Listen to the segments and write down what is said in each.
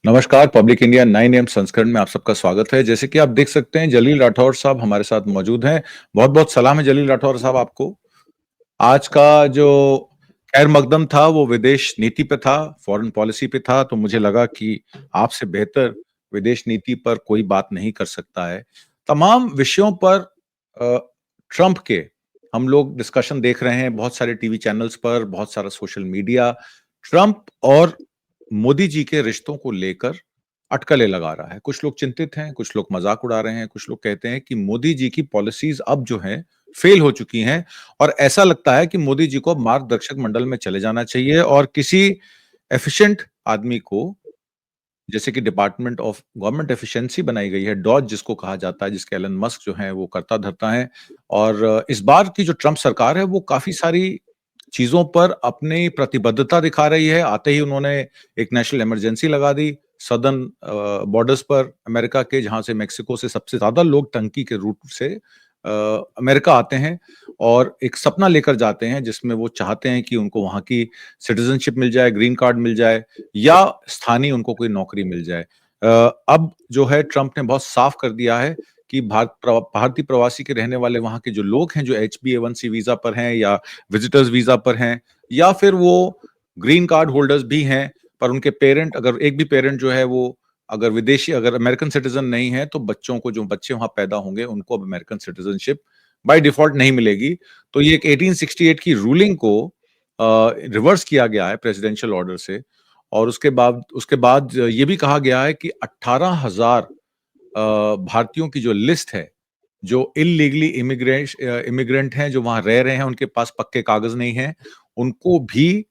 नमस्कार, public India 9 M संस्करण में आप सबका स्वागत है। जैसे कि आप देख सकते हैं, जलील राठौर साहब हमारे साथ मौजूद हैं। बहुत-बहुत सलाम है जलील राठौर साहब आपको। आज का जो खैर मकदम था वो विदेश नीति पे था, फॉरेन पॉलिसी पे था, तो मुझे लगा कि आपसे बेहतर विदेश नीति पर कोई बात नहीं कर सकता है। तमाम विषयों पर अ, ट्रंप के हम लोग डिस्कशन देख रहे हैं, बहुत सारे टीवी चैनल्स पर, बहुत सारा सोशल मीडिया, ट्रंप और मोदी जी के रिश्तों को लेकर अटकलें लगा रहा है। कुछ लोग चिंतित हैं, कुछ लोग मज़ाक उड़ा रहे हैं, कुछ लोग कहते हैं कि मोदी जी की पॉलिसीज़ अब जो हैं, फेल हो चुकी हैं और ऐसा लगता है कि मोदी जी को मार्गदर्शक मंडल में चले जाना चाहिए और किसी एफिशिएंट आदमी को जैसे कि डिपार्टमेंट ऑफ गवर्नमेंट एफिशिएंसी बनाई गई है, डॉज जिसको कहा जाता है, जिसके एलन मस्क जो हैं वो कर्ता-धर्ता हैं और इस बार की जो ट्रंप सरकार है वो काफ़ी सारी चीज़ों पर अपनी प्रतिबद्धता दिखा रही है। आते ही उन्होंने एक नेशनल इमरजेंसी लगा दी सदर्न बॉर्डर्स पर अमेरिका के, जहाँ से मेक्सिको से सबसे ज़्यादा लोग टंकी के रूट से अमेरिका आते हैं और एक सपना लेकर जाते हैं जिसमें वो चाहते हैं कि उनको वहाँ की सिटीज़नशिप मिल जाए, ग्रीन कार्ड मिल जाए या स्थानीय उनको कोई नौकरी मिल जाए। अब जो है ट्रंप ने बहुत साफ कर दिया है कि भारतीय प्रवासी के रहने वाले वहाँ के जो लोग हैं, जो एच-बी-ए-1-सी वीज़ा पर हैं या विज़िटर्स वीज़ा पर हैं या फिर वो ग्रीन कार्ड होल्डर्स भी हैं, पर उनके पेरेंट अगर एक भी पेरेंट जो है वो अगर अमेरिकन सिटीज़न नहीं है, तो बच्चों को जो बच्चे वहाँ पैदा होंगे, उनको अब अमेरिकन सिटीज़नशिप बाय डिफ़ॉल्ट नहीं मिलेगी। तो ये एक 1868 की रूलिंग को रिवर्स किया गया है प्रेसिडेंशियल ऑर्डर से और उसके बाद ये भी कहा गया है कि 18,000 भारतीयों की जो लिस्ट है, जो इल्लीगली इमिग्रेंट हैं, जो वहाँ रह रहे हैं, उनके पास पक्के कागज़ नहीं हैं, उनको भी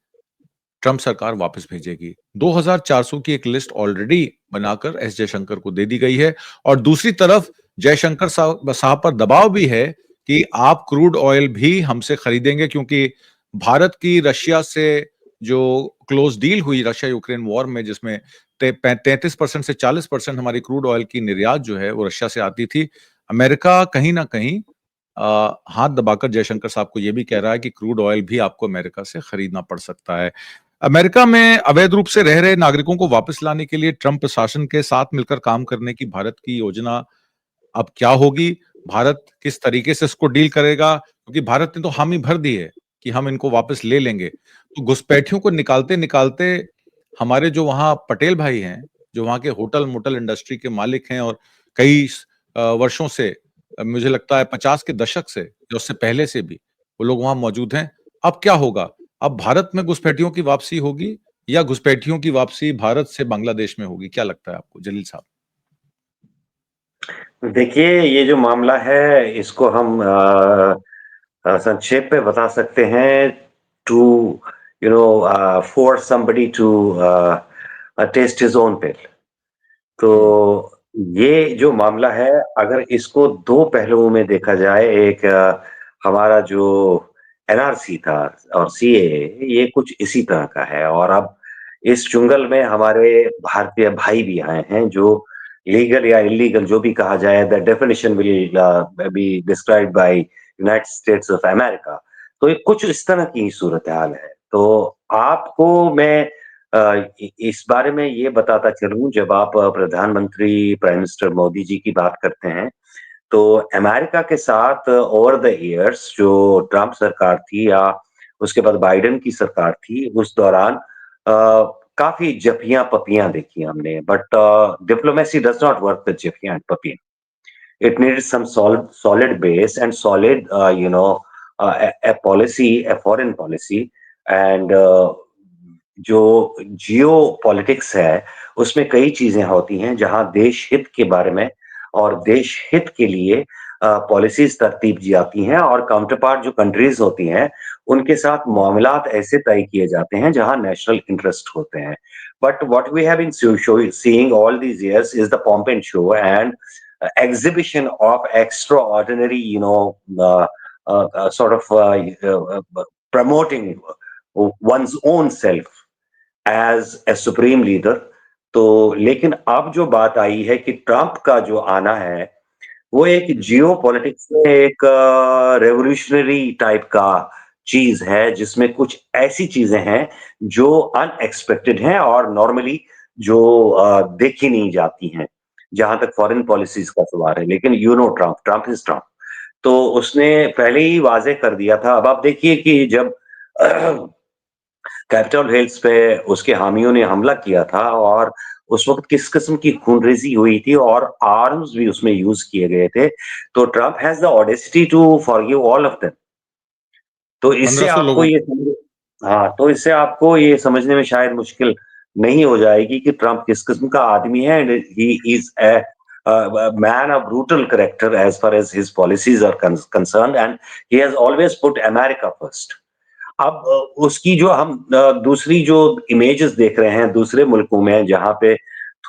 ट्रंप सरकार वापस भेजेगी। 2,400 की एक लिस्ट ऑलरेडी बनाकर एस जयशंकर को दे दी गई है और दूसरी तरफ जयशंकर साहब पर दबाव भी है कि आप क्रूड ऑयल भी हमसे खरीदेंगे क्योंकि भारत की रशिया से जो क्लोज डील हुई रशिया यूक्रेन वॉर में जिसमें 33% से 40% हमारी क्रूड ऑयल की निर्यात जो है वो रशिया से आती थी। अमेरिका कहीं न कहीं हाथ दबाकर जयशंकर साहब को ये भी कह रहा है कि क्रूड ऑयल भी आपको अमेरिका से खरीदना पड़ सकता है। अमेरिका में अवैध रूप से रह रहे नागरिकों को वापस लाने के लिए ट्रंप प्रशासन के साथ मिलकर काम करने की भारत की योजना अब क्या होगी? भारत किस तरीके से इसको डील करेगा? क्योंकि भारत ने तो हामी भर दी है कि हम इनको वापस ले लेंगे। तो घुसपैठियों को निकालते-निकालते हमारे जो वहाँ पटेल भाई हैं, जो वहाँ के होटल-मोटल इंडस्ट्री के मालिक हैं और कई वर्षों से मुझे लगता है 50 के दशक से या उससे पहले से भी वो लोग वहाँ मौजूद हैं। अब क्या होगा? अब भारत में घुसपैठियों की वापसी होगी या घुसपैठियों की वापसी भारत से बांग्लादेश में होगी? क्या लगता है आपको जलील साहब? देखिए, ये जो मामला है इसको हम संक्षेप में बता सकते हैं to force somebody to test his own pill. तो हुँ, ये जो मामला है अगर इसको 2 पहलुओं में देखा जाए, एक हमारा जो एनआरसी था और सीएए ये कुछ इसी तरह का है और अब इस चुंगल में हमारे भारतीय भाई भी आए हैं जो लीगल या इल्लीगल जो भी कहा जाए the definition will be described bye United states of America. तो ये कुछ इस तरह की सूरत हाल है। तो आपको मैं इस बारे में ये बताता चलूं, जब आप प्रधानमंत्री प्राइम मिनिस्टर मोदी जी की बात करते हैं तो अमेरिका के साथ ओवर द इयर्स जो ट्रंप सरकार थी या उसके बाद बाइडेन की सरकार थी उस दौरान काफी जफियां पपियां देखी हमने, but diplomacy does not work with जफियां एंड पपियां। It needed some solid base and solid, a policy, a foreign policy, and जो जियो पॉलिटिक्स है उसमें कई चीजें होती हैं जहां देश हित के बारे में और देश हित के लिए पॉलिसीज तरतीब जाती हैं और काउंटर पार्ट जो कंट्रीज होती हैं उनके साथ मामलात ऐसे तय किए जाते हैं जहां नेशनल इंटरेस्ट होते हैं। But what we have been seeing all these years is the pomp and show and exhibition of extraordinary, sort of promoting one's own self as a supreme leader. तो लेकिन अब जो बात आई है कि ट्रंप का जो आना है वो एक हुँ, जियो पॉलिटिक्स में एक रेवोल्यूशनरी टाइप का चीज है जिसमें कुछ ऐसी चीजें हैं जो अनएक्सपेक्टेड हैं और नॉर्मली जो देखी नहीं जाती हैं, जहाँ तक फॉरेन पॉलिसीज़ का सवाल है। लेकिन you know Trump, Trump is Trump. तो उसने पहले ही वाज़ेह कर दिया था। अब आप देखिए कि जब कैपिटल हिल्स पे उसके हामियों ने हमला किया था और उस वक़्त किस किस्म की खूनरेज़ी हुई थी और आर्म्स भी उसमें यूज़ किए गए थे। तो Trump has the audacity to forgive all of them. तो इससे 1500 आपको लोगों ये समझ हाँ, तो इससे आपको ये समझने में शायद मुश्किल नहीं हो जाएगी कि ट्रम्प किस किस्म का आदमी है and he is a man of brutal character as far as his policies are concerned and he has always put America first. अब उसकी जो हम दूसरी जो इमेजेस देख रहे हैं दूसरे मुल्कों में जहाँ पे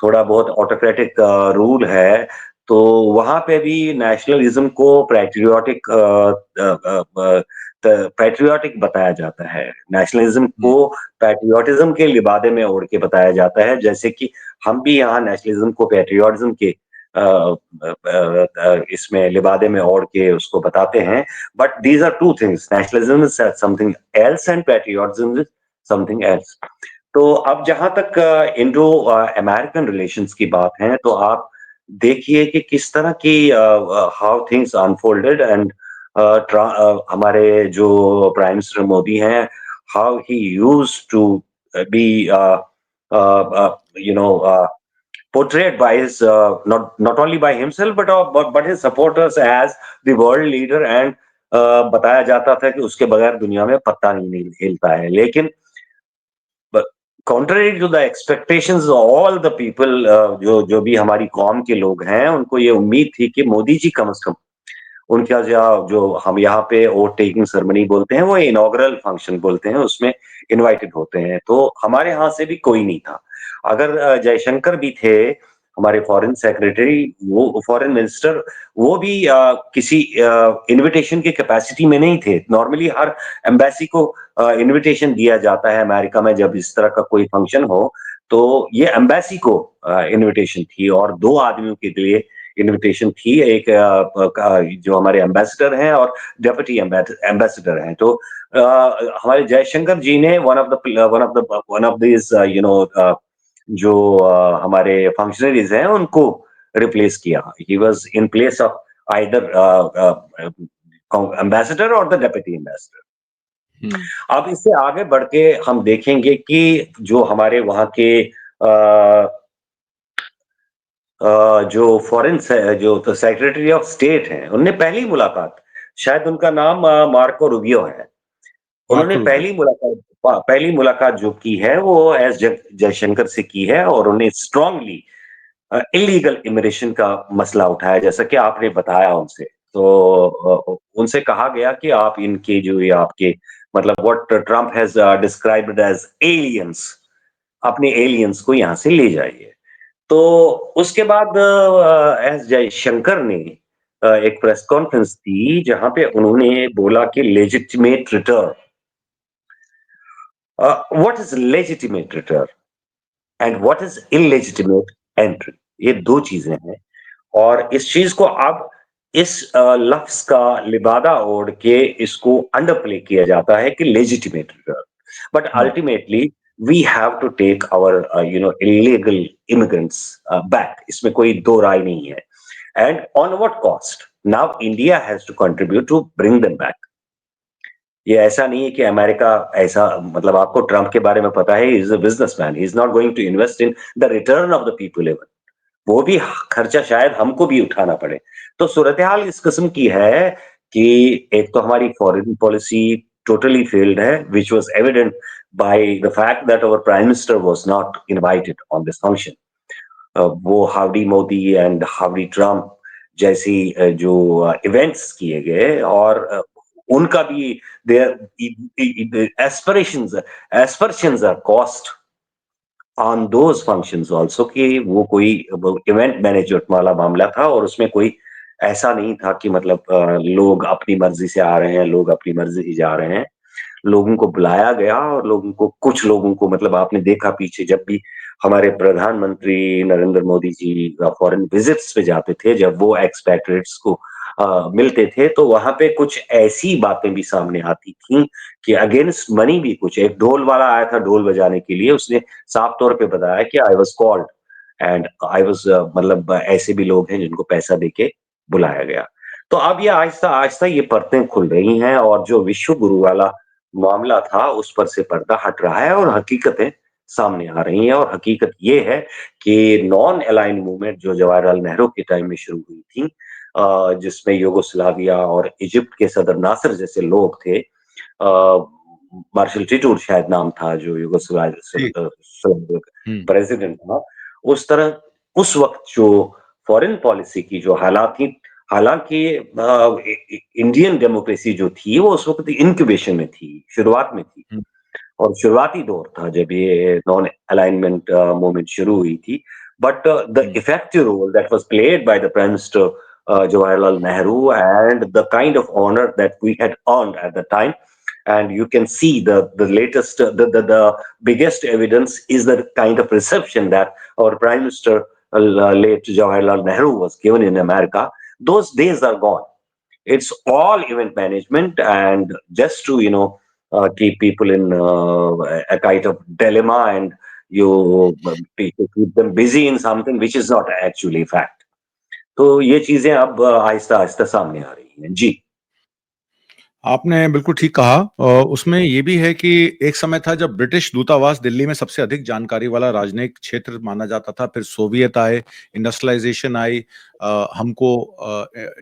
थोड़ा बहुत ऑटोक्रेटिक रूल है, तो वहाँ पे भी नेशनलिज्म को पैट्रियोटिक बताया जाता है। नेशनलिज्म हुँ, को पैट्रियोटिज्म के लिबादे में ओढ़ के बताया जाता है, जैसे कि हम भी यहाँ नेशनलिज्म को पैट्रियोटिज्म के इसमें लिबादे में ओढ़ के उसको बताते हैं। But these are two things. Nationalism is something else and patriotism is something else. तो अब जहाँ तक इंडो अमेरिकन रिलेशंस की बात है, तो आप देखिए कि किस तरह की हाउ थिंग्स अनफोल्डेड एंड हमारे जो प्राइम मिनिस्टर मोदी हैं, how he used to be you know portrayed by his not only by himself but his supporters as the world leader and बताया जाता था कि उसके बगैर दुनिया में पत्ता नहीं हिलता है लेकिन contrary to the expectations of all the people जो जो भी हमारी कौम के लोग हैं उनको ये उम्मीद थी कि मोदी जी कम से कम उनका जो हम यहाँ पे वोट टेकिंग सेरेमनी बोलते हैं वो इनॉग्रल फंक्शन बोलते हैं उसमें इनवाइटेड होते हैं तो हमारे यहाँ से भी कोई नहीं था अगर जयशंकर भी थे हमारे फॉरेन सेक्रेटरी वो फॉरेन मिनिस्टर वो भी किसी इनविटेशन की कैपेसिटी में नहीं थे नॉर्मली हर एम्बेसी को इनविटेशन दिया जाता है अमेरिका में जब इस तरह का कोई फंक्शन हो तो ये एम्बेसी को इनविटेशन थी और दो आदमियों के लिए इनविटेशन थी एक जो हमारे एम्बेसडर हैं और डेप्यूटी एम्बेसडर हैं तो हमारे जयशंकर जी ने वन ऑफ दिस जो हमारे फंक्शनरीज हैं उनको रिप्लेस किया he was in place of either ambassador और द डेप्यूटी एम्बेसडर हुँ। अब इससे आगे बढ़ के हम देखेंगे कि जो हमारे वहाँ के अ, जो फॉरेन से जो तो सेक्रेटरी ऑफ स्टेट हैं, उनने पहली मुलाकात शायद उनका नाम मार्को रूबियो है। उन्होंने मार्को रूबियो। पहली मुलाकात जो की है वो एस जयशंकर से की है और उन्हें स्ट्रांगली इलीगल इमिग्रेशन का मसला उठाया जैसा कि आपने बताया उनसे। तो उनसे कहा गया कि आप इनके जो ये आपके मतलब what Trump has described as aliens अपने एलियंस को यहाँ से ले जाइए। तो उसके बाद एस जयशंकर ने एक प्रेस कॉन्फ्रेंस दी जहाँ पे उन्होंने बोला कि legitimate return what is legitimate return and what is illegitimate entry ये दो चीजें हैं और इस चीज को अब इस लफ्ज का लिबादा ओढ़ के इसको अंडरप्ले किया जाता है कि legitimate return but um, ultimately we have to take our illegal immigrants back इसमें कोई दो राय नहीं है and on what cost now India has to contribute to bring them back ये ऐसा नहीं है कि अमेरिका ऐसा मतलब आपको ट्रंप के बारे में पता है is a businessman he is not going to invest in the return of the people even वो भी खर्चा शायद हमको भी उठाना पड़े तो सूरत हाल इस किस्म की है कि एक तो हमारी फॉरेन पॉलिसी टोटली फेल्ड है which was evident by the fact that our prime minister was not invited on this function वो howdy Modi and howdy Trump जैसी जो इवेंट्स किए गए और उनका भी their aspirations aspersions are cast on those functions also कि वो कोई इवेंट मैनेजमेंट वाला मामला था और उसमें कोई ऐसा नहीं था कि मतलब लोग अपनी मर्जी से आ रहे हैं लोग अपनी मर्जी से जा रहे हैं लोगों को बुलाया गया और लोगों को कुछ लोगों को मतलब आपने देखा पीछे जब भी हमारे प्रधानमंत्री नरेंद्र मोदी जी फॉरेन विजिट्स पे जाते थे जब वो एक्सपैट्रिएट्स को मिलते थे, तो वहाँ पे कुछ ऐसी बातें भी सामने आती थीं कि अगेंस्ट मनी भी कुछ एक ढोल वाला आया था ढोल बजाने के लिए, उसने साफ तौर पे बताया कि I was called and I was मतलब ऐसे भी लोग हैं जिनको पैसा देके बुलाया गया। तो अब ये आहिस्ता-आहिस्ता ये परतें खुल रही हैं और जो विश्व गुरु वाला मामला था, उस पर से पर्दा हट रहा है और हकीकतें सामने आ रही हैं और हकीकत ये है कि नॉन अलाइन्ड मूवमेंट जो जवाहरलाल नेहरू के टाइम में शुरू हुई थी जिसमें युगोस्लाविया और इजिप्ट के सदर नासिर जैसे लोग थे मार्शल टिटू शायद नाम था जो जी। हुँ, प्रेसिडेंट था। उस तरह उस वक़्त जो फ़ॉरेन पॉलिसी की जो हालात थी, हालाँकि इंडियन डेमोक्रेसी जो थी वो उस वक़्त इन्क्यूबेशन में थी, शुरुआत में थी। हुँ, और शुरुआती दौर था जब ये नॉन अलाइनमेंट मूवमेंट शुरू हुई थी। But the um, effective role that was played by the prime minister Jawaharlal Nehru and the kind of honor that we had earned at the time. And you can see the latest, the biggest evidence is the kind of reception that our Prime Minister, late Jawaharlal Nehru, was given in America. Those days are gone. It's all event management and just to keep people in a kind of dilemma and you keep them busy in something which is not actually fact. तो ये चीजें अब आहिस्ता आहिस्ता सामने आ रही हैं जी। आपने बिल्कुल ठीक कहा। उसमें ये भी है कि एक समय था जब ब्रिटिश दूतावास दिल्ली में सबसे अधिक जानकारी वाला राजनयिक क्षेत्र माना जाता था, फिर सोवियत आए, इंडस्ट्रियलाइज़ेशन आई। हमको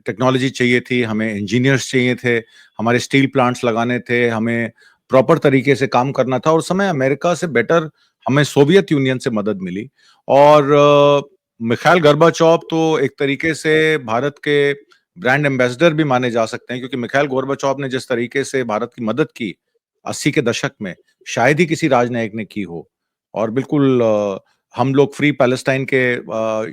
टेक्नोलॉजी चाहिए थी, हमें इंजीनियर्स चाहिए थे, हमारे स्टील प्लांट्स लगाने थे, हमें प्रॉपर तरीके से काम करना था और उस समय अमेरिका से बेटर हमें सोवियत यूनियन से मदद मिली और मिखाइल गोर्बाचोव तो एक तरीके से भारत के ब्रांड एम्बेसडर भी माने जा सकते हैं क्योंकि मिखाइल गोर्बाचोव ने जिस तरीके से भारत की मदद की 80 के दशक में, शायद ही किसी राजनयिक ने की हो। और बिल्कुल हम लोग फ्री पैलेस्टाइन के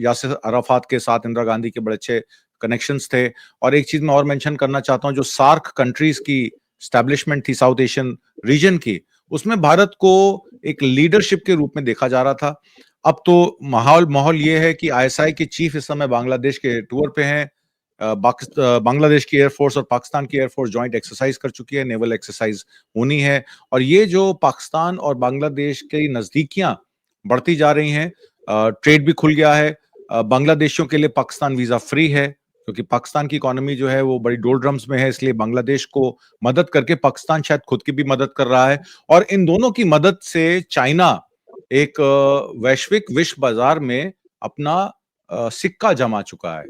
यासिर अराफात के साथ इंदिरा गांधी के बड़े अच्छे कनेक्शंस थे। और एक चीज मैं और मेंशन करना चाहता हूं, जो सार्क कंट्रीज की स्टैब्लिशमेंट थी साउथ एशियन रीजन की, उसमें भारत को एक लीडरशिप के रूप में देखा जा रहा था। अब तो माहौल माहौल ये है कि आईएसआई के चीफ इस समय बांग्लादेश के टूर पे हैं। बांग्लादेश की एयरफोर्स और पाकिस्तान की एयरफोर्स जॉइंट एक्सरसाइज कर चुकी है, नेवल एक्सरसाइज होनी है। और ये जो पाकिस्तान और बांग्लादेश की नजदीकियां बढ़ती जा रही हैं, ट्रेड भी खुल गया है। बांग्लादेशियों के लिए पाकिस्तान वीजा फ्री है क्योंकि पाकिस्तान की इकोनॉमी जो है वो बड़ी डोलड्रम्स में है, इसलिए बांग्लादेश को मदद करके पाकिस्तान शायद खुद की भी मदद कर रहा है। और इन दोनों की मदद से चाइना एक वैश्विक विश्व बाजार में अपना सिक्का जमा चुका है।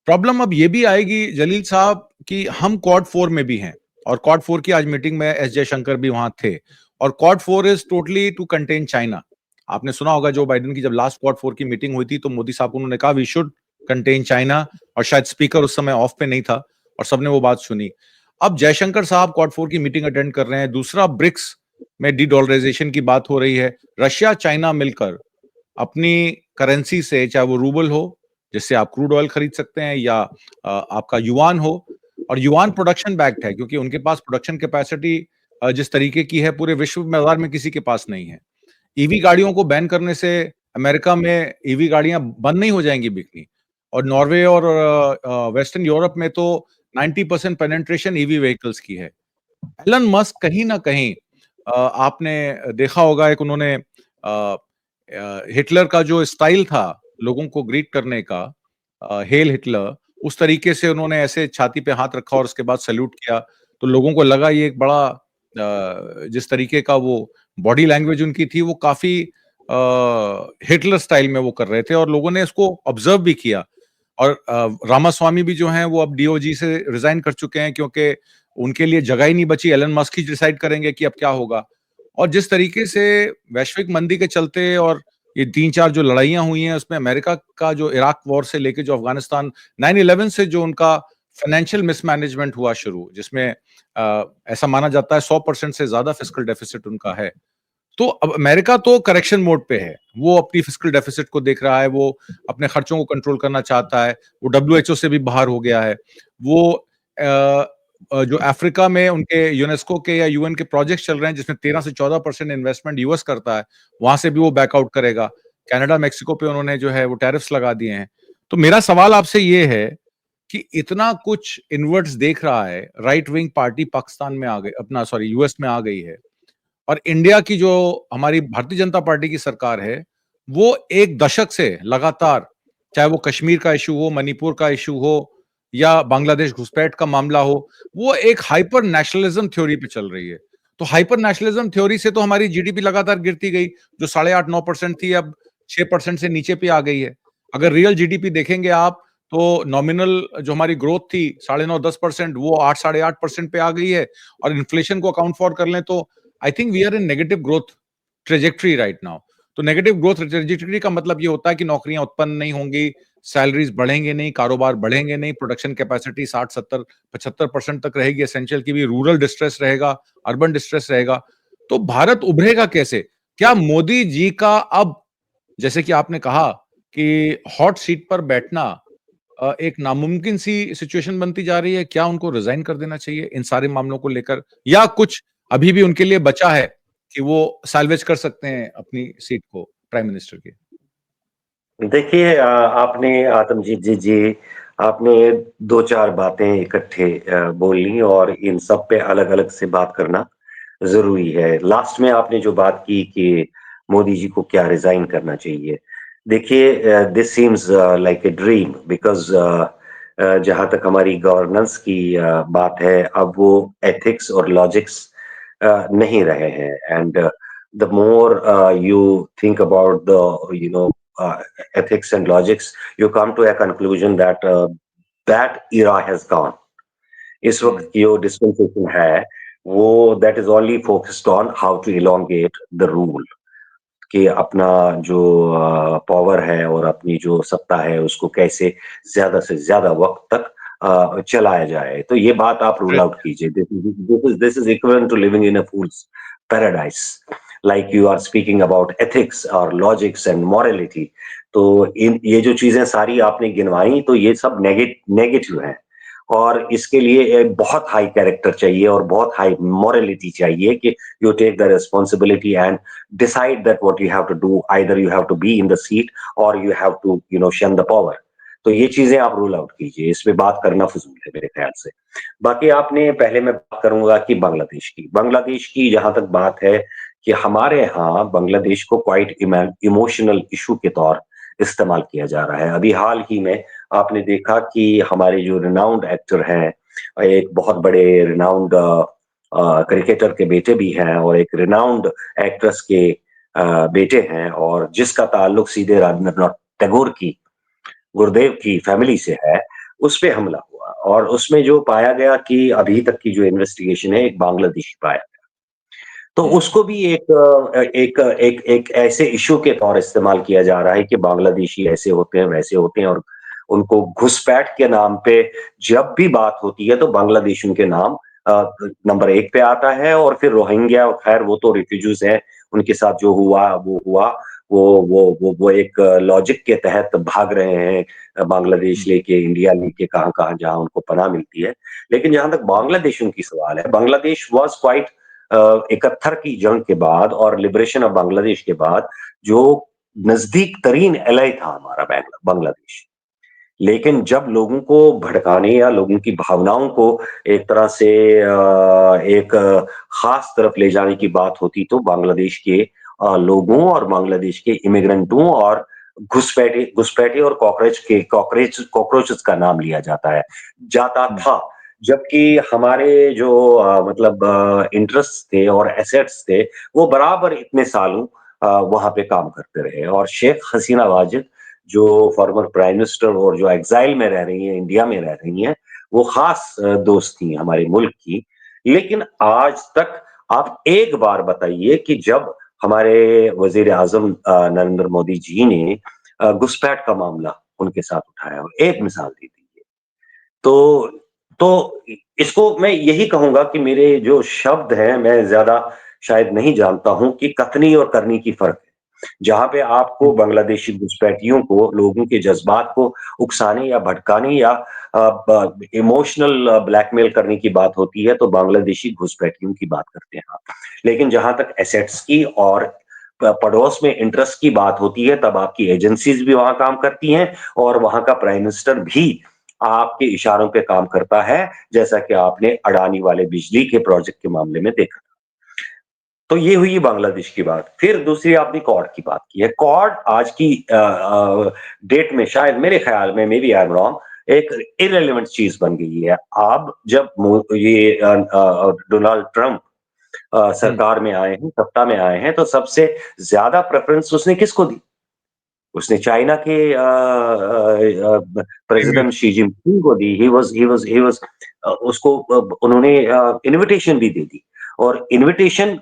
प्रॉब्लम अब ये भी आएगी जलील साहब कि हम क्वाड 4 में भी हैं और क्वाड 4 की आज मीटिंग में एस जयशंकर भी वहां थे। और quad 4 is totally to contain China. आपने सुना होगा जो बाइडेन की जब लास्ट क्वाड 4 की मीटिंग हुई थी तो मोदी साहब को उन्होंने कहा वी शुड कंटेन चाइना, और शायद स्पीकर उस समय ऑफ पे नहीं था और सबने वो बात सुनी। अब जयशंकर साहब क्वाड 4 की मीटिंग अटेंड कर रहे हैं, दूसरा ब्रिक्स में डी डॉलराइजेशन की बात हो रही है। रशिया चाइना मिलकर अपनी करेंसी से, चाहे वो रूबल हो जिससे आप क्रूड ऑयल खरीद सकते हैं, या आपका युआन हो। और युआन प्रोडक्शन बैक्ड है क्योंकि उनके पास प्रोडक्शन कैपेसिटी जिस तरीके की है पूरे विश्व बाजार में किसी के पास नहीं है। ईवी गाड़ियों को बैन करने से अमेरिका में ईवी गाड़ियां बंद नहीं हो जाएंगी बिकनी। और नॉर्वे और वेस्टर्न यूरोप में तो 90% पेनेट्रेशन ईवी व्हीकल्स की है। एलन मस्क कहीं ना कहीं आपने देखा होगा, एक उन्होंने हिटलर का जो स्टाइल था लोगों को ग्रीट करने का, हेल हिटलर, उस तरीके से उन्होंने ऐसे छाती पे हाथ रखा और उसके बाद सैल्यूट किया। तो लोगों को लगा ये एक बड़ा जिस तरीके का वो बॉडी लैंग्वेज उनकी थी वो काफी हिटलर स्टाइल में वो कर रहे थे और लोगों ने इसको ऑब्जर्व भी किया। और रामास्वामी भी जो हैं वो अब डीओजी से रिजाइन कर चुके हैं क्योंकि उनके लिए जगह ही नहीं बची, एलन मस्क ही डिसाइड करेंगे कि अब क्या होगा। और जिस तरीके से वैश्विक मंदी के चलते और ये 3-4 जो लड़ाइयाँ हुई हैं उसमें अमेरिका का जो इराक वॉर से लेके जो अफगानिस्तान 9/11 से जो उनका फाइनेंशियल मिसमैनेजमेंट हुआ शुरू, जिसमें ऐसा माना जाता है 100% से ज्यादा फिस्कल डेफिसिट उनका है। तो अब अमेरिका तो करेक्शन मोड पे है, वो अपनी फिस्कल डेफिसिट को देख रहा है, वो अपने खर्चों को कंट्रोल करना चाहता है, वो डब्ल्यूएचओ से भी बाहर हो गया है। वो जो अफ्रीका में उनके यूनेस्को के या यूएन के प्रोजेक्ट्स चल रहे हैं जिसमें 13 से 14% इन्वेस्टमेंट यूएस करता है, वहां से भी वो बैकआउट करेगा। कनाडा, मेक्सिको पे उन्होंने जो है वो टैरिफ्स लगा दिए हैं। तो मेरा सवाल आपसे ये है कि इतना कुछ इनवर्ट्स देख रहा है, राइट विंग पार्टी पाकिस्तान में आ गई, अपना सॉरी यूएस में आ गई है, और इंडिया की जो हमारी भारतीय जनता पार्टी की सरकार है, वो एक दशक से लगातार, चाहे वो कश्मीर का इश्यू हो, मणिपुर का इश्यू हो या बांग्लादेश घुसपैठ का मामला हो, वो एक हाइपर नेशनलिज्म थ्योरी पे चल रही है। तो हाइपर नेशनलिज्म थ्योरी से तो हमारी जीडीपी लगातार गिरती गई, जो 8.5-9% थी, अब 6% से नीचे पे आ गई है। अगर रियल जीडीपी देखेंगे आप, तो नॉमिनल जो हमारी ग्रोथ थी 9.5-10%, वो 8 साढ़े 8% पे आ गई है, और इन्फ्लेशन को अकाउंट फॉर कर लें तो I think we are in negative growth trajectory right now. तो नेगेटिव ग्रोथ ट्रेजेक्टरी का मतलब ये होता है कि नौकरियां उत्पन्न नहीं होंगी, सैलरीज बढ़ेंगे नहीं, कारोबार बढ़ेंगे नहीं, प्रोडक्शन कैपेसिटी 60-70-75% तक रहेगी एसेंशियल की भी, रूरल डिस्ट्रेस रहेगा, अर्बन डिस्ट्रेस रहेगा। तो भारत उभरेगा कैसे? क्या मोदी जी का अब, जैसे कि आपने कहा कि हॉट सीट पर बैठना एक नामुमकिन सी सिचुएशन बनती जा रही है, क्या उनको रिजाइन कर देना चाहिए इन सारे मामलों को लेकर, या कुछ अभी भी उनके लिए बचा है कि वो सैल्वेज कर सकते हैं अपनी सीट को प्राइम मिनिस्टर की? देखिए आपने आतमजीत जी आपने 2-4 बातें इकट्ठे बोल ली और इन सब पे अलग-अलग से बात करना ज़रूरी है। लास्ट में आपने जो बात की कि मोदी जी को क्या रिज़ाइन करना चाहिए। देखिए this seems like a dream because जहाँ तक हमारी गवर्नेंस की बात है, अब वो एथिक्स और लॉजिक्स नहीं रहे हैं and the more you think about the you know uh, ethics and logics, you come to a conclusion that that era has gone. इस वक्त हम्म। की जो dispensation है, वो that is only focused on how to elongate the rule. कि अपना जो power है और अपनी जो सत्ता है उसको कैसे ज़्यादा से ज़्यादा वक़्त तक चलाया जाए। तो ये बात आप रूल आउट Correct. कीजिए। This is equivalent to living in a fool's paradise. Like you are speaking about ethics और लॉजिक्स एंड मोरालिटी। तो इन ये जो चीज़ें सारी आपने गिनवाई तो ये सब नेगेटिव हैं। और इसके लिए एक बहुत हाई कैरेक्टर चाहिए और बहुत हाई मोरालिटी चाहिए कि you take the responsibility and decide that what you have to do, either you have to be in the seat or you have to shun the power. तो ये चीजें आप rule out कीजिए, इसमें बात करना फजूल है मेरे ख्याल से। बाकी आपने पहले मैं बात करूंगा कि बांग्लादेश की जहां तक बात है कि हमारे यहाँ बांग्लादेश को क्वाइट इमोशनल इशू के तौर इस्तेमाल किया जा रहा है। अभी हाल ही में आपने देखा कि हमारे जो रिनाउंड एक्टर हैं, एक बहुत बड़े रिनाउंड क्रिकेटर के बेटे भी हैं और एक रिनाउंड एक्ट्रेस के बेटे हैं और जिसका ताल्लुक सीधे रविंद्रनाथ टैगोर की गुरुदेव की फैमिली से है, उस पे हमला हुआ और उसमें जो पाया गया कि अभी तक की जो इन्वेस्टिगेशन है एक बांग्लादेशी पाया। तो हम्म। उसको भी एक ऐसे इश्यू के तौर इस्तेमाल किया जा रहा है कि बांग्लादेशी ऐसे होते हैं, वैसे होते हैं और उनको घुसपैठ के नाम पे जब भी बात होती है तो बांग्लादेश उनके नाम नंबर 1 पे आता है और फिर रोहिंग्या खैर वो तो रिफ्यूजीज हैं, उनके साथ जो हुआ वो हुआ। वो एक लॉजिक के तहत भाग रहे हैं बांग्लादेश हम्म। लेके, इंडिया लेके कहाँ-कहाँ जहाँ उनको पनाह मिलती है। लेकिन जहाँ तक बांग्लादेशियों की सवाल है, बांग्लादेश वाज़ क्वाइट 71 की जंग के बाद और लिबरेशन ऑफ बांग्लादेश के बाद जो नजदीक तरीन एलाई था हमारा बांग्लादेश। लेकिन जब लोगों को भड़काने या लोगों की भावनाओं को एक तरह से एक खास तरफ ले जाने की बात होती तो बांग्लादेश के लोगों और बांग्लादेश के इमिग्रेंटों और घुसपैठे घुसपैठे और कॉकरोचेस का नाम लिया जाता हम्म। था। जबकि हमारे जो मतलब इंटरेस्ट थे और एसेट्स थे वो बराबर इतने सालों वहां पे काम करते रहे और शेख हसीना वाजिद जो फॉर्मर प्राइम मिनिस्टर और जो एग्जाइल में रह रही हैं, इंडिया में रह रही हैं, वो खास दोस्त थी हमारे मुल्क की। लेकिन आज तक आप एक बार बताइए कि जब हमारे वजीर आजम नरेंद्र मोदी जी ने घुसपैठ का मामला उनके साथ उठाया हो, एक मिसाल दे दीजिए। तो तो इसको मैं यही कहूँगा कि मेरे जो शब्द हैं, मैं ज़्यादा शायद नहीं जानता हूँ कि कथनी और करनी की फ़र्क है। जहाँ पे आपको हम्म। बांग्लादेशी घुसपैठियों को, लोगों के जज़्बात को उकसाने या भड़काने या ब इमोशनल ब्लैकमेल करने की बात होती है, तो बांग्लादेशी घुसपैठियों की बात करते हैं आप। लेकिन जहाँ तक एसेट्स की और पड़ोस में इंटरेस्ट की बात होती है, तब आपकी एजेंसीज़ भी वहाँ काम करती हैं और वहाँ का प्राइम मिनिस्टर भी आपके इशारों पे काम करता है, जैसा कि आपने अडानी वाले बिजली के प्रोजेक्ट के मामले में देखा। तो ये हुई बांग्लादेश की बात। फिर दूसरी आपने क्वाड की बात की है। क्वाड आज की डेट में शायद मेरे ख्याल में, maybe I am wrong, एक इर्रेलेवेंट चीज़ बन गई है। अब जब ये डोनाल्ड ट्रम्प हुँ, सरकार में आए हैं, सत्ता में आए हैं, तो सबसे ज़्यादा प्रेफ़रेंस उसने किसको दी? उसने चाइना के इमीडिएट प्रेसिडेंट शी जिनपिंग को दी। ही वाज़ उसको उन्होंने इन्विटेशन भी दे दी और इन्विटेशन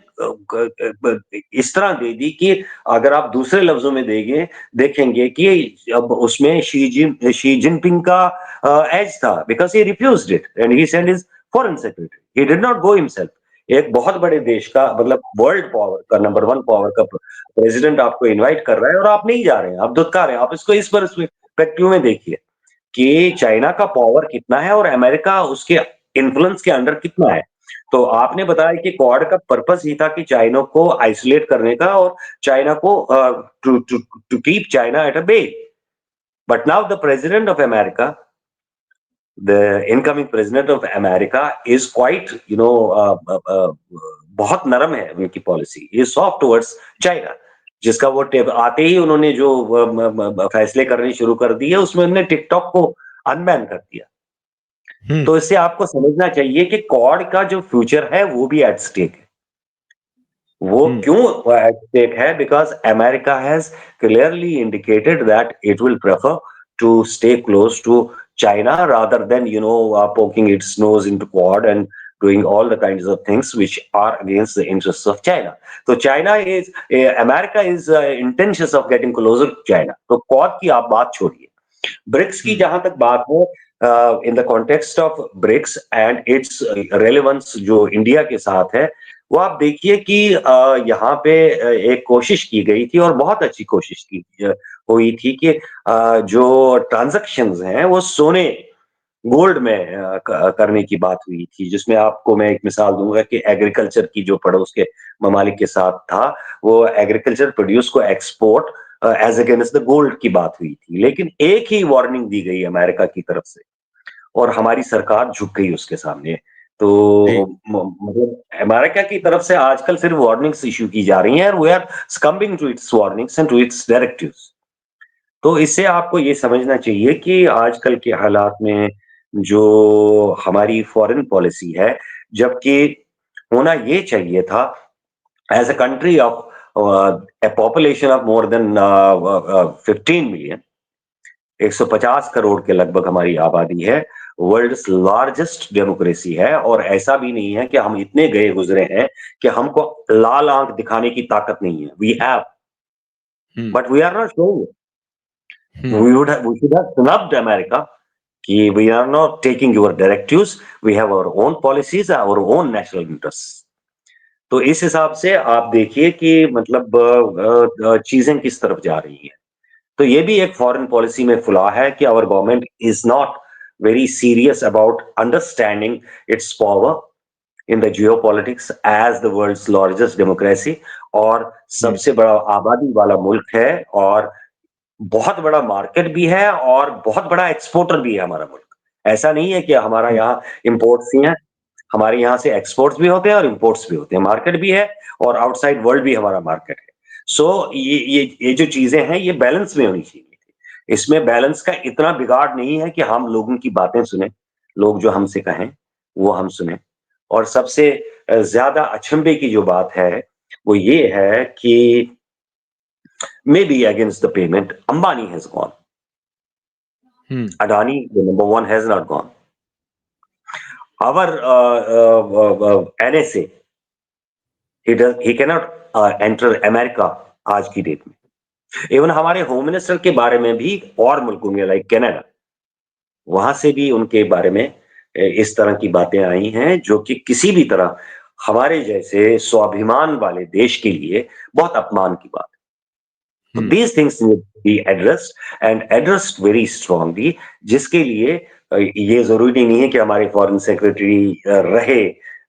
इस तरह दे दी कि अगर आप दूसरे लफ्ज़ों में देखेंगे कि अब उसमें शी जिनपिंग का एज था, because he refused it and he sent his foreign secretary. He did not go himself. एक बहुत बड़े देश का, मतलब वर्ल्ड पावर का, नंबर 1 पावर का प्रेसिडेंट आपको इनवाइट कर रहा है और आप नहीं जा रहे हैं, आप धुतकार रहे हैं। आप इसको इस पर्सपेक्टिव में देखिए कि चाइना का पावर कितना है और अमेरिका उसके इन्फ्लुएंस के अंडर कितना है। तो आपने बताया कि क्वाड का पर्पस ही था कि चाइना को आइसोलेट करने का और चाइना को to to to keep China at a bay. But now the president of America, the incoming president of America is quite, बहुत नरम है उनकी पॉलिसी, ये सॉफ्ट टुवर्ड्स चाइना। जिसका वो आते ही उन्होंने जो फैसले करने शुरू कर दिए, उसमें उन्होंने टिकटॉक को अनबैन कर दिया। हुँ, तो इससे आपको समझना चाहिए कि क्वाड का जो फ्यूचर है वो भी एट स्टेक है। वो हुँ, क्यों एट स्टेक है? Because America has clearly indicated that it will prefer to stay close to China rather than, poking its nose into Quad and doing all the kinds of things which are against the interests of China. So America is intentions of getting closer to China. तो Quad की आप बात छोड़िए, BRICS की हुँ, जहां तक बात है, in the context of BRICS and it's relevance जो इंडिया के साथ है, वो आप देखिए कि यहाँ पे एक कोशिश की गई थी और बहुत अच्छी कोशिश हुई थी कि जो ट्रांजैक्शंस हैं वो सोने गोल्ड में करने की बात हुई थी, जिसमें आपको मैं एक मिसाल दूंगा कि एग्रीकल्चर की जो पड़ोस के ममालिक के साथ था, वो एग्रीकल्चर प्रोड्यूस को export as against the gold की बात हुई थी। लेकिन एक ही वार्निंग दी गई अमेरिका की तरफ से और हमारी सरकार झुक गई उसके सामने। जी, तो मतलब अमेरिका की तरफ से आजकल सिर्फ वार्निंग्स इश्यू की जा रही हैं, we are succumbing to its warnings and to its directives. तो इससे आपको ये समझना चाहिए कि आजकल के हालात में जो हमारी फॉरेन पॉलिसी है, जबकि होना ये चाहिए था as a country of a population of more than 15 million, 150 crore के लगभग हमारी आबादी है, वर्ल्ड्स लार्जेस्ट डेमोक्रेसी है, और ऐसा भी नहीं है कि हम इतने गए गुजरे हैं कि हमको लाल आंख दिखाने की ताकत नहीं है। We have, um, but we are not showing. Um, We should have snubbed America कि we are not taking your directives, we have our own policies, our own national interests। तो इस हिसाब से आप देखिए कि मतलब चीजें किस तरफ जा रही हैं। तो ये भी एक फॉरेन पॉलिसी में फ्लॉ है कि our government is not very serious about understanding its power in the geopolitics as the world's largest democracy, और हुँ, सबसे बड़ा आबादी वाला मुल्क है, और बहुत बड़ा मार्केट भी है, और बहुत बड़ा एक्सपोर्टर भी है हमारा मुल्क। ऐसा नहीं है कि हमारा हुँ, यहाँ इम्पोर्ट्स ही हैं, हमारे यहाँ से एक्सपोर्ट्स भी होते हैं और इम्पोर्ट्स भी होते हैं, मार्केट भी है और आउटसाइड वर्ल्ड भी हमारा मार्केट है। सो ये जो चीजें हैं ये बैलेंस में होनी चाहिए थी। इसमें बैलेंस का इतना बिगाड़ नहीं है कि हम लोगों की बातें सुने, लोग जो हमसे कहें वो हम सुने। और सबसे ज्यादा अचंभे की जो बात है वो ये है कि may be against the payment Ambani has gone, hmm, Adani, the number one, has not gone. Our NSA, he cannot enter America आज की डेट में। इवन हमारे होम मिनिस्टर के बारे में भी और मुल्कों में, लाइक कनाडा, वहां से भी उनके बारे में इस तरह की बातें आई हैं जो कि किसी भी तरह हमारे जैसे स्वाभिमान वाले देश के लिए बहुत अपमान की बात। तो हुँ, these things need to be addressed and addressed very strongly, जिसके लिए ये जरूरी नहीं है कि हमारे फॉरेन सेक्रेटरी रहे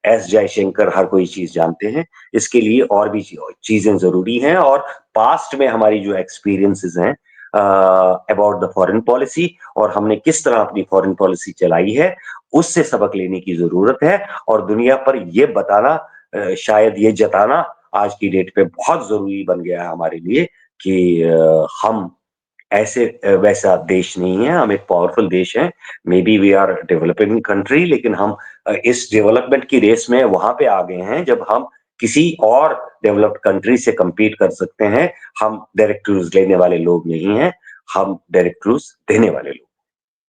एस जयशंकर हर कोई चीज जानते हैं। इसके लिए और भी चीजें जरूरी हैं, और पास्ट में हमारी जो एक्सपीरियंसेस हैं अबाउट द फॉरेन पॉलिसी और हमने किस तरह अपनी फॉरेन पॉलिसी चलाई है, उससे सबक लेने की ज़रूरत है और दुनिया पर ये बताना शायद ये जताना आज की डेट पे बहुत ज़रूरी बन गया है हमारे लिए कि हम ऐसे वैसा देश नहीं है, हम एक पावरफुल देश हैं। Maybe we are developing country लेकिन हम इस डेवलपमेंट की रेस में वहाँ पे आ गए हैं जब हम किसी और डेवलप्ड कंट्री से compete कर सकते हैं। हम डायरेक्ट क्रूज़ लेने वाले लोग नहीं हैं, हम डायरेक्ट क्रूज़ देने वाले लोग हैं।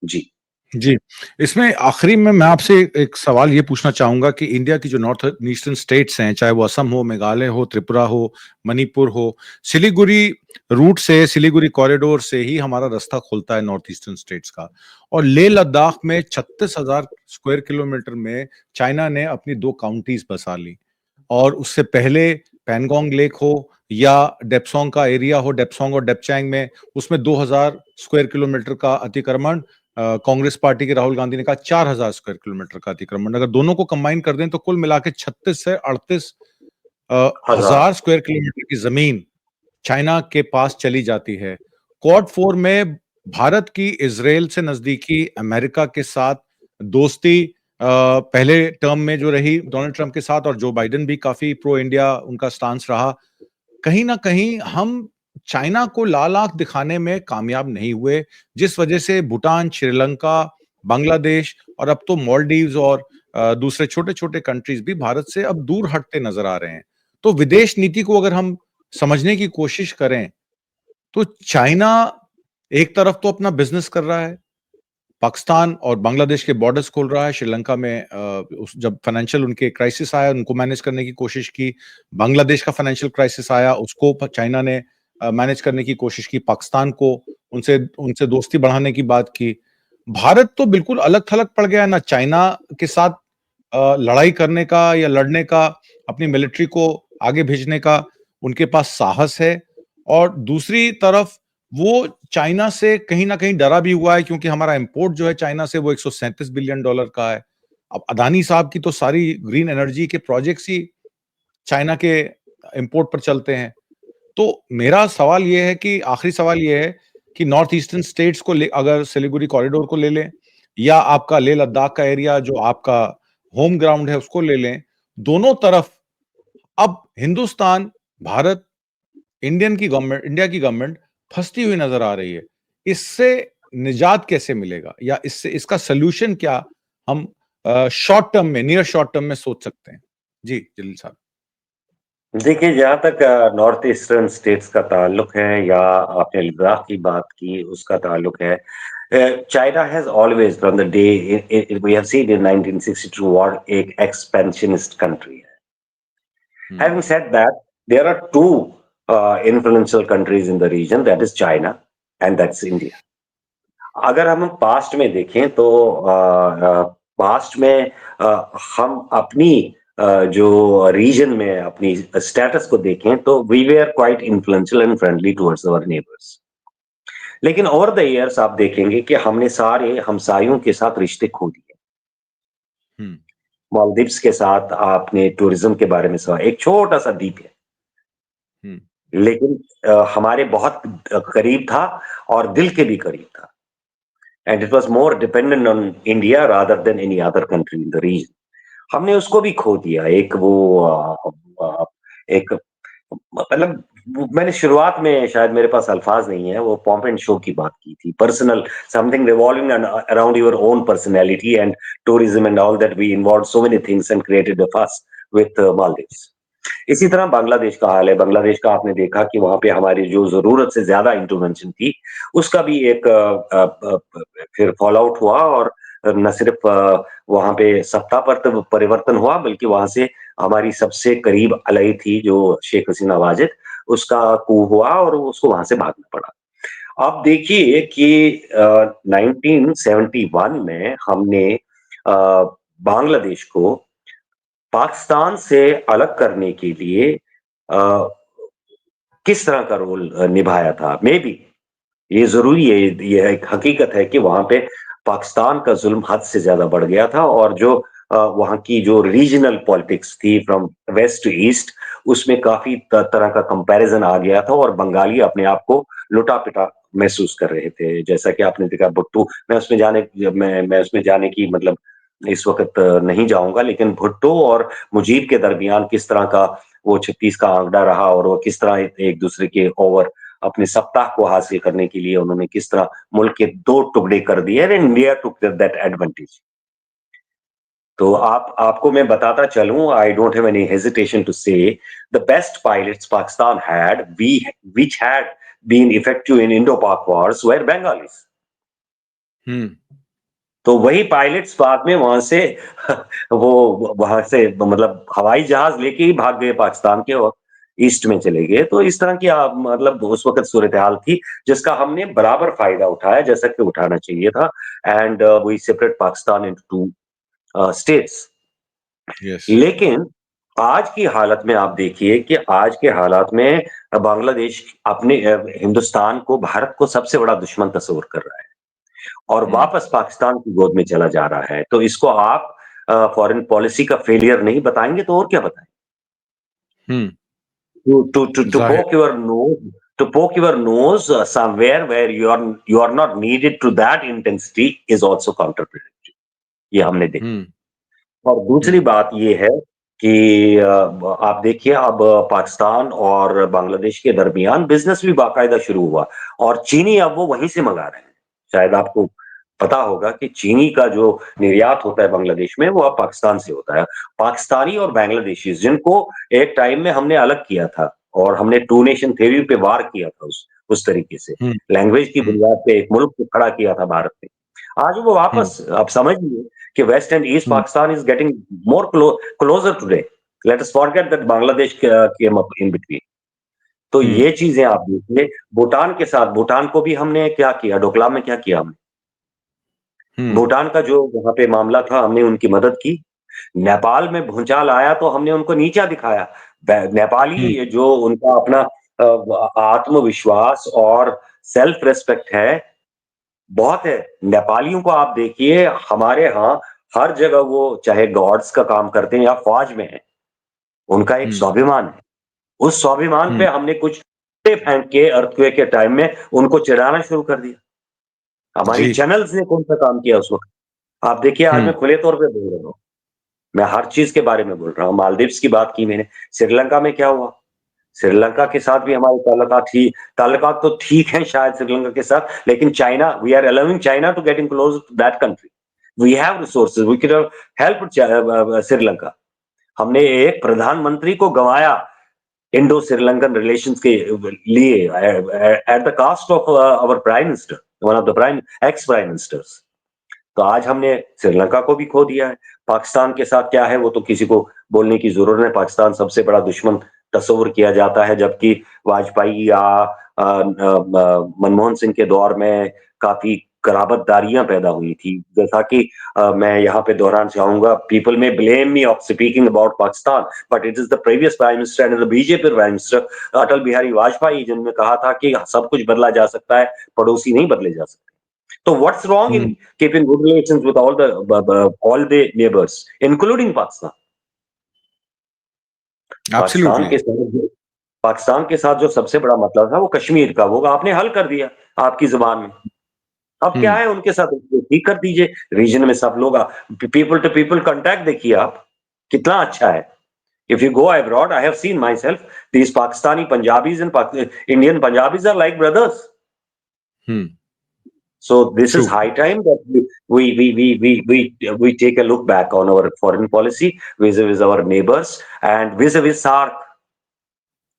जी। जी, इसमें आखिरी में मैं आपसे एक सवाल ये पूछना चाहूँगा कि इंडिया की जो नॉर्थ ईस्टर्न स्टेट्स हैं, चाहे वो असम हो, मेघालय हो, त्रिपुरा हो, मणिपुर हो, सिलीगुड़ी रूट से, सिलीगुड़ी कॉरिडोर से ही हमारा रास्ता खुलता है नॉर्थ ईस्टर्न स्टेट्स का। और लेह लद्दाख में 36,000 स्क्वायर किलोमीटर में चाइना ने अपनी 2 काउंटीज़ बसा ली। और उससे पहले पैंगोंग लेक हो या डेप्सोंग का एरिया हो, डेप्सोंग और डेप्चैंग में, उसमें 2000 स्क्वायर किलोमीटर का अतिक्रमण कांग्रेस पार्टी के राहुल गांधी ने कहा 4000 स्क्वायर किलोमीटर का अतिक्रमण। अगर दोनों को कंबाइन कर दें तो कुल मिला के 36 से 38 हज़ार हजार स्क्वायर किलोमीटर की जमीन चाइना के पास चली जाती है। क्वाड 4 में भारत की इजराइल से नजदीकी, अमेरिका के साथ दोस्ती पहले टर्म में जो रही डोनाल्ड ट्रंप के साथ, और जो बाइडेन भी काफी प्रो इंडिया उनका स्टांस रहा, कहीं ना कहीं हम चाइना को लाल आंख दिखाने में कामयाब नहीं हुए, जिस वजह से भूटान, श्रीलंका, बांग्लादेश और अब तो मालदीव्स और दूसरे छोटे छोटे कंट्रीज भी भारत से अब दूर हटते नजर आ रहे हैं। तो विदेश नीति को अगर हम समझने की कोशिश करें तो चाइना एक तरफ तो अपना बिजनेस कर रहा है, पाकिस्तान और बांग्लादेश के बॉर्डर्स खोल रहा है, श्रीलंका में जब फाइनेंशियल उनके क्राइसिस आया उनको मैनेज करने की कोशिश की, बांग्लादेश का फाइनेंशियल क्राइसिस आया उसको चाइना ने मैनेज करने की कोशिश की, पाकिस्तान को उनसे उनसे दोस्ती बढ़ाने की बात की। भारत तो बिल्कुल अलग थलग पड़ गया, ना चाइना के साथ लड़ाई करने का या लड़ने का, अपनी मिलिट्री को आगे भेजने का उनके पास साहस है, और दूसरी तरफ वो चाइना से कहीं ना कहीं डरा भी हुआ है क्योंकि हमारा इंपोर्ट जो है चाइना से वो 137 बिलियन डॉलर का है। अब अदानी साहब की तो सारी ग्रीन एनर्जी के प्रोजेक्ट्स ही चाइना के इंपोर्ट पर चलते हैं। तो मेरा सवाल ये है कि आखिरी सवाल ये है कि नॉर्थ ईस्टर्न स्टेट्स को अगर सिलीगुड़ी कॉरिडोर को ले लें या आपका लेह लद्दाख का एरिया जो आपका होम ग्राउंड है उसको ले लें, दोनों तरफ अब हिंदुस्तान, भारत, इंडिया की गवर्नमेंट फंसती हुई नजर आ रही है। इससे निजात कैसे मिलेगा या इससे इसका सॉल्यूशन क्या हम शॉर्ट टर्म में, नियर शॉर्ट टर्म में सोच सकते हैं? जी, जलील साहब। देखिए, जहाँ तक नॉर्थ ईस्टर्न स्टेट्स का ताल्लुक है या आपने लद्दाख की बात की, उसका ताल्लुक है, China has always from the day we have seen in 1962 war एक एक्सपेंशनिस्ट कंट्री है। हम्म। Having said that, there are two influential countries in the region, that is China and that's India. अगर हम पास्ट में देखें तो past में हम अपनी जो रीजन में अपनी स्टेटस को देखें तो we were quite influential and friendly towards our neighbours. लेकिन ओवर द इयर्स आप देखेंगे कि हमने सारे हमसायों के साथ रिश्ते खो दिए। हम्म। मालदीव्स के साथ आपने टूरिज्म के बारे में सुना, एक छोटा सा द्वीप है हम्म। लेकिन हमारे बहुत करीब था और दिल के भी करीब था। And it was more dependent on India rather than any other country in the region. हमने उसको भी खो दिया। एक वो एक मतलब मैंने शुरुआत में शायद मेरे पास अल्फाज नहीं है, वो पॉम्प एंड शो की बात की थी, personal something revolving around your own personality and tourism and all that we involve so many things and created a fuss with Maldives. इसी तरह बांग्लादेश का हाल है। बांग्लादेश का आपने देखा कि वहां पे हमारी जो जरूरत से ज्यादा इंटरवेंशन थी उसका भी एक फिर फॉल आउट हुआ और न सिर्फ वहां पे सत्ता पर तो परिवर्तन हुआ बल्कि वहां से हमारी सबसे करीब अलाई थी जो शेख हसीना वाजिद, उसका कू हुआ और उसको वहां से भागना पड़ा। अब देखिए कि 1971 में हमने बांग्लादेश को पाकिस्तान से अलग करने के लिए अ, किस तरह का रोल निभाया था। मे बी ये ज़रूरी है, ये एक हकीकत है कि वहाँ पे पाकिस्तान का ज़ुल्म हद से ज़्यादा बढ़ गया था और जो वहाँ की जो रीजनल पॉलिटिक्स थी फ्रॉम वेस्ट टू ईस्ट उसमें काफ़ी त तरह का कंपैरिज़न आ गया था और बंगाली अपने आप को लुटा-पिटा महसूस कर रहे थे। जैसा कि आपने देखा भुट्टो मैं उसमें जाने की मतलब इस वक़्त नहीं जाऊँगा, लेकिन भुट्टो और मुजीब के दरमियान किस तरह का वो 36 का आंकड़ा रहा और वो किस तरह एक-दूसरे के ओवर अपने सत्ता को हासिल करने के लिए उन्होंने किस तरह मुल्क के 2 टुकड़े कर दिए and India took that advantage. तो आपको मैं बताता चलूँ, I don't have any hesitation to say the best pilots Pakistan had we which had been effective in Indo Pak wars were Bengalis. हुँ। तो वही पायलट्स बाद में वहाँ से वो वहाँ से मतलब हवाई जहाज़ लेके ही भाग गए पाकिस्तान के और ईस्ट में चले गए। तो इस तरह की मतलब उस वक़्त सूरत-ए-हाल थी, जिसका हमने बराबर फ़ायदा उठाया जैसा कि उठाना चाहिए था and we separate Pakistan into 2 states. Yes. लेकिन आज की हालत में आप देखिए कि आज के हालात में बांग्लादेश अपने हिंदुस्तान को, भारत को सबसे बड़ा दुश्मन तस्वुर कर रहा है और हुँ। वापस पाकिस्तान की गोद में चला जा रहा है। तो इसको आप फॉरेन पॉलिसी का फेलियर नहीं बताएँगे तो और क्या बताएँ? हुँ। To ज़ाहिर poke your nose somewhere where you are not needed to that intensity is also counterproductive. ये हमने देखा। हुँ, और दूसरी हुँ, बात ये है कि आप देखिए अब पाकिस्तान और बांग्लादेश के दरमियान बिज़नेस भी बाकायदा शुरू हुआ और चीनी अब वो वहीं से मँगा रहे हैं। शायद आपको पता होगा कि चीनी का जो निर्यात होता है बांग्लादेश में, वो अब पाकिस्तान से होता है। पाकिस्तानी और बांग्लादेशीज़ जिनको एक टाइम में हमने अलग किया था और हमने टू नेशन थ्योरी पे वार किया था उस तरीके से। हुँ, लैंग्वेज की हुँ, बुनियाद पे एक मुल्क को खड़ा किया था भारत ने। आज वो हुँ, वापस आप समझिए कि West and East hmm, Pakistan is getting more closer today. Let us forget that Bangladesh came up in between. तो हुँ, ये चीजें आप देखिए, भूटान के साथ भूटान को भी हमने क्या किया, डोकलाम में क्या किया हमने? हुँ, भूटान का जो वहाँ पे मामला था, हमने उनकी मदद की। नेपाल में भूचाल आया तो हमने उनको नीचा दिखाया। हुँ, नेपाली जो उनका अपना आत्मविश्वास और सेल्फ रिस्पेक्ट है, बहुत है। नेपालियों को आप देखिए हमारे यहाँ हर जगह वो चाहे गार्ड्स का काम करते हैं या फ़ौज में हैं, उनका एक हुँ, स्वाभिमान है। उस स्वाभिमान हुँ, पे हमने कुछ ईंटें फेंक के अर्थक्वेक के टाइम में उनको चिढ़ाना शुरू कर दिया। हमारी जी, चैनल्स ने कौन-सा काम किया उस वक़्त? आप देखिए आज हुँ, मैं खुले तौर पे बोल रहा हूँ। मैं हर चीज़ के बारे में बोल रहा हूँ। मालदीव्स की बात की मैंने। श्रीलंका में क्या हुआ? श्रीलंका के साथ भी हमारे ताल्लुकात तो ठीक हैं शायद श्रीलंका के साथ, लेकिन China we are allowing China to get in close to that country. We have resources, we could have helped Sri Lanka. हमने एक प्रधानमंत्री को गँवाया इंडो श्रीलंकन रिलेशंस के लिए at the cost of our prime minister, one of the prime ex prime ministers. तो आज हमने श्रीलंका को भी खो दिया है। पाकिस्तान के साथ क्या है वो तो किसी को बोलने की ज़रूरत नहीं, पाकिस्तान सबसे बड़ा दुश्मन तस्वुर किया जाता है, जबकि वाजपेयी या मनमोहन सिंह के दौर में काफ़ी कराबतदारियाँ पैदा हुई थी। जैसा कि मैं यहाँ पे दोहराना चाहूँगा, people may blame me of speaking about Pakistan, but it is the previous prime minister and the BJP prime minister Atal Bihari Vajpayee जिन्होंने कहा था कि सब कुछ बदला जा सकता है, पड़ोसी नहीं बदले जा सकते। So what's wrong in hmm, keeping good relations with all the neighbors, including Pakistan? Pakistan absolutely. के साथ पाकिस्तान के साथ जो सबसे बड़ा मसला था वो कश्मीर का, वो आपने हल कर दिया आपकी ज़ुबान में। अब क्या हुँ, है उनके साथ उसको ठीक कर दीजिए। रीजन में सब लोग पीपल टू पीपल कॉन्टैक्ट देखिए आप, कितना अच्छा है। If you go abroad, I have seen myself, these Pakistani Punjabis and Indian Punjabis are like brothers. Hmm, So this true. is high time that we take a look back on our foreign policy vis-a-vis our neighbors and vis-a-vis SAARC.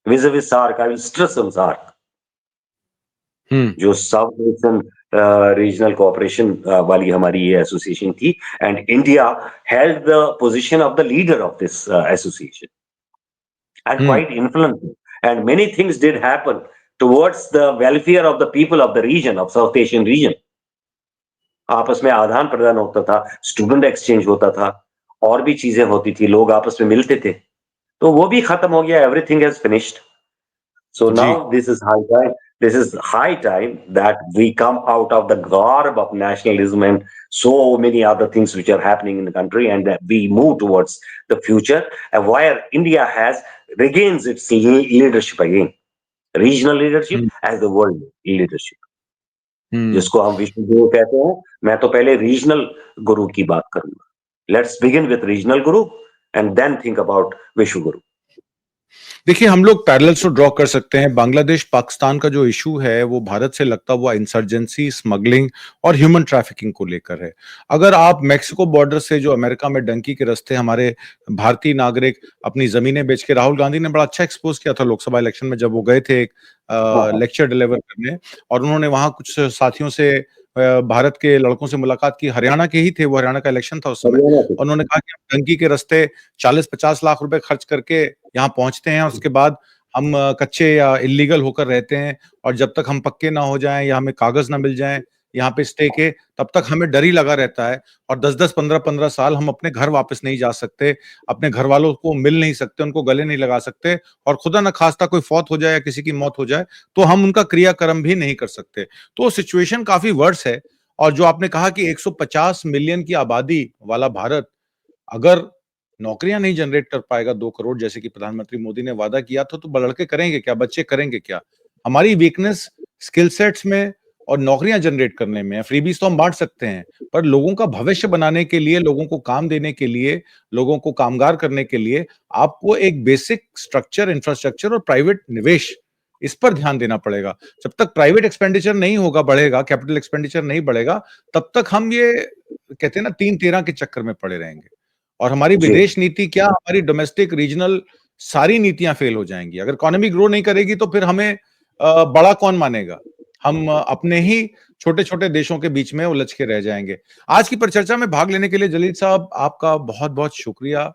Vis-a-vis SAARC, I will stress on SAARC, हुँ, जो south Asian regional cooperation वाली हमारी ये association थी and India held the position of the leader of this association and hmm, quite influential. And many things did happen towards the welfare of the people of the region, of South Asian region. आपस में आदान-प्रदान होता था, student exchange होता था, और भी चीज़ें होती थी, लोग आपस में मिलते थे। तो वो भी खत्म हो गया, एवरीथिंग हैज़ फिनिश्ड। So जी। now this is high time that we come out of the garb of nationalism and so many other things which are happening in the country and that we move towards the future and where India has regains its leadership again, regional leadership hmm, as the world leadership, हुँ। जिसको हम विश्व गुरु कहते हैं। मैं तो पहले regional गुरु की बात करूंगा। Let's begin with regional Guru and then think about विश्व गुरु। देखिए, हम लोग पैरेलल्स तो ड्रॉ कर सकते हैं। बांग्लादेश, पाकिस्तान का जो इश्यू है, वो भारत से लगता हुआ इंसर्जेंसी, स्मगलिंग और ह्यूमन ट्रैफिकिंग को लेकर है। अगर आप मेक्सिको बॉर्डर से जो अमेरिका में डंकी के रास्ते हमारे भारतीय नागरिक अपनी ज़मीनें बेच के राहुल गांधी ने बड़ा अच्छा एक्सपोज़ किया था लोकसभा इलेक्शन में जब वो गए थे एक हाँ, हाँ। लेक्चर डिलीवर करने और उन्होंने वहाँ कुछ साथियों से भारत के लड़कों से मुलाकात की। हरियाणा के ही थे वो, हरियाणा का इलेक्शन था उस समय हरियाणा से। और उन्होंने कहा कि हम डंकी के रास्ते 40-50 लाख रुपए खर्च करके यहाँ पहुँचते हैं, उसके बाद हम कच्चे या इल्लीगल होकर रहते हैं और जब तक हम पक्के ना हो जाएँ या हमें कागज़ ना मिल जाएँ, यहाँ पे स्टे के, तब तक हमें डर ही लगा रहता है और 10-10, 15-15 साल हम अपने घर वापस नहीं जा सकते, अपने घरवालों को मिल नहीं सकते, उनको गले नहीं लगा सकते और खुदा न खास्ता कोई फौत हो जाए या किसी की मौत हो जाए, तो हम उनका क्रियाकर्म भी नहीं कर सकते। तो सिचुएशन काफ़ी वर्स है और जो आपने कहा कि 150 मिलियन की आबादी वाला भारत, अगर नौकरियाँ नहीं जनरेट कर पाएगा 2 करोड़ जैसे कि प्रधानमंत्री मोदी ने वादा किया था, तो लड़के करेंगे क्या? बच्चे करेंगे क्या? हमारी वीकनेस स्किल सेट्स में और नौकरियाँ जनरेट करने में है। फ्रीबीज़ तो हम बाँट सकते हैं, पर लोगों का भविष्य बनाने के लिए, लोगों को काम देने के लिए, लोगों को कामगार करने के लिए आपको एक बेसिक स्ट्रक्चर, इंफ्रास्ट्रक्चर और प्राइवेट निवेश, इस पर ध्यान देना पड़ेगा। जब तक प्राइवेट एक्सपेंडिचर नहीं होगा, बढ़ेगा, कैपिटल एक्सपेंडिचर नहीं बढ़ेगा, तब तक हम ये कहते हैं ना 3-13 के चक्कर में पड़े रहेंगे। और हमारी जी। विदेश नीति क्या, हमारी डोमेस्टिक, रीजनल सारी नीतियाँ फेल हो जाएँगी। अगर इकोनॉमी ग्रो नहीं करेगी तो फिर हमें बड़ा कौन मानेगा? हम अपने ही छोटे-छोटे देशों के बीच में उलझ के रह जाएँगे। आज की परिचर्चा में भाग लेने के लिए जलील साहब आपका बहुत-बहुत शुक्रिया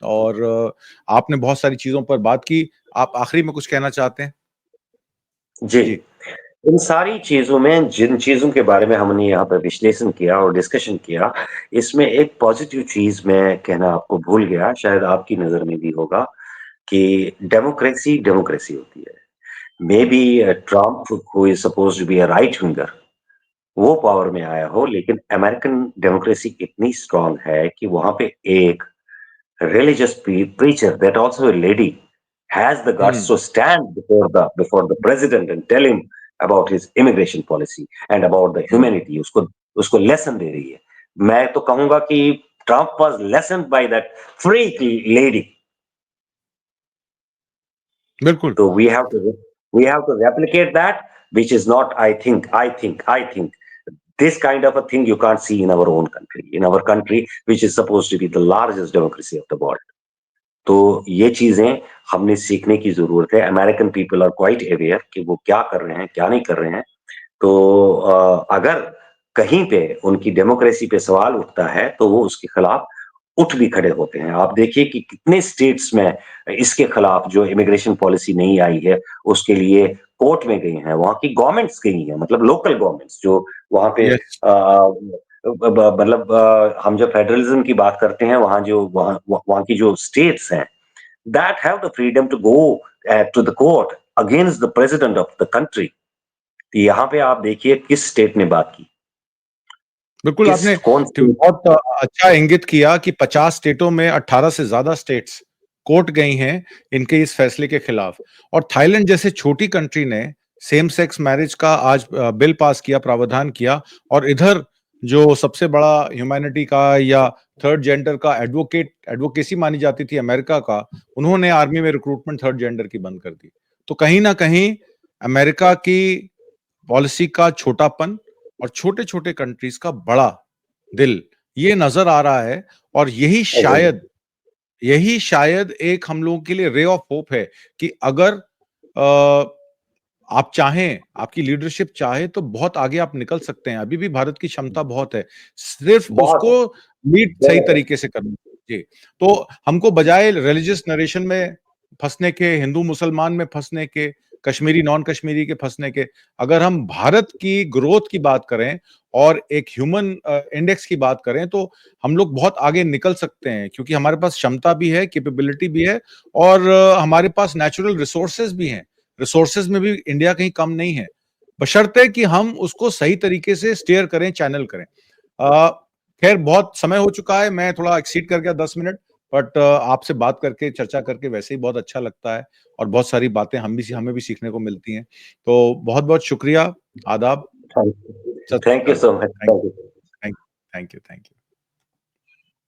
और आपने बहुत सारी चीज़ों पर बात की। आप आखिरी में कुछ कहना चाहते हैं? जी। जी। इन सारी चीज़ों में जिन चीज़ों के बारे में हमने यहाँ पे विश्लेषण किया और डिस्कशन किया, इसमें एक पॉज़िटिव चीज़ मैं कहना आपको भूल गया, शायद आपकी नज़र में भी होगा कि डेमोक्रेसी, डेमोक्रेसी होती है। Maybe Trump who is supposed to be a right winger, वो पावर में आया हो, लेकिन अमेरिकन डेमोक्रेसी इतनी स्ट्रॉन्ग है कि वहाँ पे एक religious preacher, that also a lady, has the guts hmm, to stand before the president and tell him about his immigration policy and about the hmm. humanity. उसको उसको लेसन दे रही है। मैं तो कहूंगा कि Trump was listened by that freak lady. बिल्कुल, So we have to replicate that, which is not. I think this kind of a thing you can't see in our own country. In our country, which is supposed to be the largest democracy of the world. तो ये चीजें हमने सीखने की जरूरत है। American people are quite aware कि वो क्या कर रहे हैं, क्या नहीं कर रहे हैं। तो अगर कहीं पे उनकी डेमोक्रेसी पे सवाल उठता है, तो वो उसके खिलाफ उठ भी खड़े होते हैं। आप देखिए कि कितने स्टेट्स में इसके खिलाफ जो इमिग्रेशन पॉलिसी नहीं आई है, उसके लिए कोर्ट में गई हैं, वहाँ की गवर्नमेंट्स गई हैं, मतलब लोकल गवर्नमेंट्स जो वहाँ पे यस। मतलब हम जब फेडरलिज्म की बात करते हैं, वहाँ की जो स्टेट्स हैं, that have the freedom to go to the court against the president of the country. यहाँ पे आप देखिए किस स्टेट ने बात की, बिल्कुल, किस आपने कौन स्टेट। बहुत अच्छा इंगित किया कि 50 स्टेटों में 18 से ज़्यादा स्टेट्स कोर्ट गई हैं इनके इस फैसले के खिलाफ और थाईलैंड जैसे छोटी कंट्री ने सेम सेक्स मैरिज का आज बिल पास किया, प्रावधान किया और इधर जो सबसे बड़ा ह्यूमैनिटी का या थर्ड जेंडर का एडवोकेसी मानी जाती थी अमेरिका का, उन्होंने आर्मी में रिक्रूटमेंट थर्ड जेंडर की बंद कर दी। तो कहीं न कहीं अमेरिका की पॉलिसी का छोटापन और छोटे-छोटे कंट्रीज़ का बड़ा दिल, ये नज़र आ रहा है और यही शायद एक हम लोगों के लिए रे ऑफ होप है कि अगर आप चाहें, आपकी लीडरशिप चाहे तो बहुत आगे आप निकल सकते हैं। अभी भी भारत की क्षमता बहुत है। सिर्फ़ बहुत उसको है, लीड सही बहुत है। तरीके से करना जी, तो हमको बजाय रिलिजियस नरेशन में फँसने के, हिंदू-मुसलमान में फँसने के, कश्मीरी नॉन कश्मीरी के फँसने के, अगर हम भारत की ग्रोथ की बात करें और एक ह्यूमन इंडेक्स की बात करें तो हम लोग बहुत आगे निकल सकते हैं क्योंकि हमारे पास क्षमता भी है, कैपेबिलिटी भी है और हमारे पास नेचुरल रिसोर्सेज़ भी हैं। रिसोर्सेज़ में भी इंडिया कहीं कम नहीं है, बशर्ते कि हम उसको सही तरीके से स्टीयर करें, चैनल करें। खैर बहुत समय हो चुका है, मैं थोड़ा एक्सीड कर गया 10 मिनट, बट आपसे बात करके, चर्चा करके वैसे ही बहुत अच्छा लगता है और बहुत सारी बातें हमें भी सीखने को मिलती हैं। तो बहुत-बहुत शुक्रिया, आदाब, सत श्री थैंक यू अकाल। So much. Thank thank you. Thank thank you, thank you.